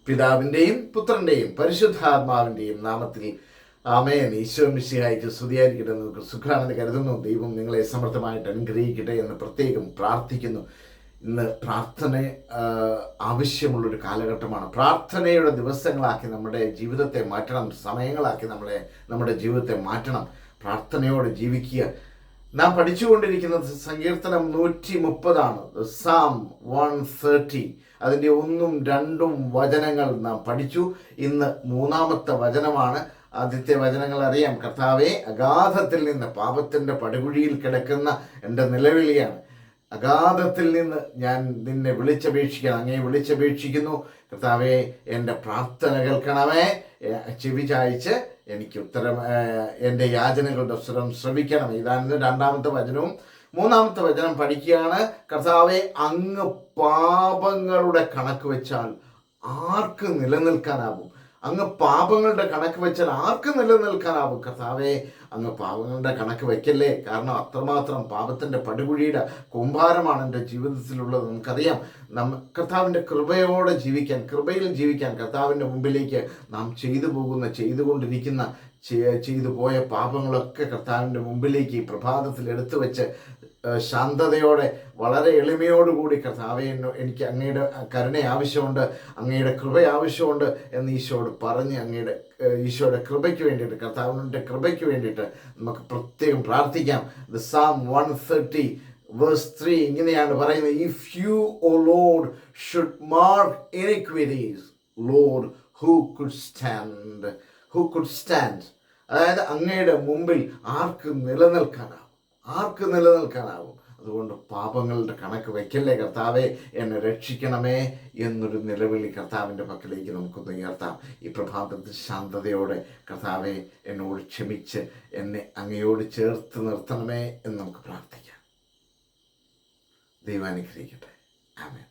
പിതാവിൻ്റെയും പുത്രൻ്റെയും പരിശുദ്ധാത്മാവിൻ്റെയും നാമത്തിൽ ആമേൻ. ഈശോ മിശിഹായ്ക്ക് സ്തുതിയായിരിക്കട്ടെ. നിങ്ങൾക്ക് സുഖാണെന്ന് കരുതുന്നു. ദൈവം നിങ്ങളെ സമർത്ഥമായിട്ട് അനുഗ്രഹിക്കട്ടെ എന്ന് പ്രത്യേകം പ്രാർത്ഥിക്കുന്നു. ഇന്ന് പ്രാർത്ഥന ആവശ്യമുള്ളൊരു കാലഘട്ടമാണ്. പ്രാർത്ഥനയുടെ ദിവസങ്ങളാക്കി നമ്മുടെ ജീവിതത്തെ മാറ്റണം, സമയങ്ങളാക്കി നമ്മുടെ ജീവിതത്തെ മാറ്റണം. പ്രാർത്ഥനയോടെ ജീവിക്കുക. നാം പഠിച്ചുകൊണ്ടിരിക്കുന്നത് സങ്കീർത്തനം 130 സാം 130. അതിൻ്റെ 1ഉം 2ഉം വചനങ്ങൾ നാം പഠിച്ചു. ഇന്ന് 3ാമത്തെ വചനമാണ്. ആദ്യത്തെ വചനങ്ങൾ അറിയാം. കർത്താവേ, അഗാധത്തിൽ നിന്ന്, പാപത്തിൻ്റെ പടുകുഴിയിൽ കിടക്കുന്ന എൻ്റെ നിലവിളിയാണ്. അഗാധത്തിൽ നിന്ന് ഞാൻ നിന്നെ വിളിച്ചപേക്ഷിക്കണം. അങ്ങേ വിളിച്ചപേക്ഷിക്കുന്നു. കർത്താവേ, എൻ്റെ പ്രാർത്ഥന കേൾക്കണമേ. ചെവി ചായ്ച്ച് എനിക്ക് എൻ്റെ യാചനകളുടെ സ്വരം ശ്രവിക്കണം. ഇതാണ് 2ാമത്തെ വചനവും. 3ാമത്തെ വചനം പഠിക്കുകയാണ്. കർത്താവെ, അങ്ങ് പാപങ്ങളുടെ കണക്ക് വെച്ചാൽ ആർക്ക് നിലനിൽക്കാനാവും? അങ്ങ് പാപങ്ങളുടെ കണക്ക് വെച്ചാൽ ആർക്ക് നിലനിൽക്കാനാവും? കർത്താവെ, അങ്ങ് പാപങ്ങളുടെ കണക്ക് വയ്ക്കല്ലേ. കാരണം അത്രമാത്രം പാപത്തിൻ്റെ പടുകുഴിയുടെ കൂമ്പാരമാണ് എൻ്റെ ജീവിതത്തിലുള്ളത്. നമുക്കറിയാം. കർത്താവിൻ്റെ കൃപയോടെ ജീവിക്കാൻ, കൃപയിൽ ജീവിക്കാൻ, കർത്താവിൻ്റെ മുമ്പിലേക്ക് നാം ചെയ്തുകൊണ്ടിരിക്കുന്ന ചെയ്തു പോയ പാപങ്ങളൊക്കെ കർത്താവിൻ്റെ മുമ്പിലേക്ക് ഈ പ്രഭാതത്തിൽ എടുത്തു വെച്ച് ശാന്തതയോടെ, വളരെ എളിമയോടുകൂടി, കർത്താവേ, എനിക്ക് അങ്ങയുടെ കരുണ ആവശ്യമുണ്ട്, അങ്ങയുടെ കൃപ ആവശ്യമുണ്ട് എന്ന് ഈശോയോട് പറഞ്ഞ് ഈശോയുടെ കൃപയ്ക്ക് വേണ്ടിയിട്ട്, കർത്താവിൻ്റെ കൃപയ്ക്ക് വേണ്ടിയിട്ട് നമുക്ക് പ്രത്യേകം പ്രാർത്ഥിക്കാം. ദ സാം 130 വേഴ്സ് 3 ഇങ്ങനെയാണ് പറയുന്നത്: if you, O Lord, should mark iniquities, Lord, who could stand? അതായത് അങ്ങയുടെ മുമ്പിൽ ആർക്ക് നിലനിൽക്കാനാവും? അതുകൊണ്ട് പാപങ്ങളുടെ കണക്ക് വയ്ക്കല്ലേ കർത്താവെ, എന്നെ രക്ഷിക്കണമേ എന്നൊരു നിലവിളി കർത്താവിൻ്റെ പക്കലേക്ക് നമുക്കൊന്ന് ഉയർത്താം. ഈ പ്രഭാതത്തിൽ ശാന്തതയോടെ, കർത്താവെ, എന്നോട് ക്ഷമിച്ച് എന്നെ അങ്ങയോട് ചേർത്ത് നിർത്തണമേ എന്ന് നമുക്ക് പ്രാർത്ഥിക്കാം. ദൈവം അനുഗ്രഹിക്കട്ടെ. ആമേൻ.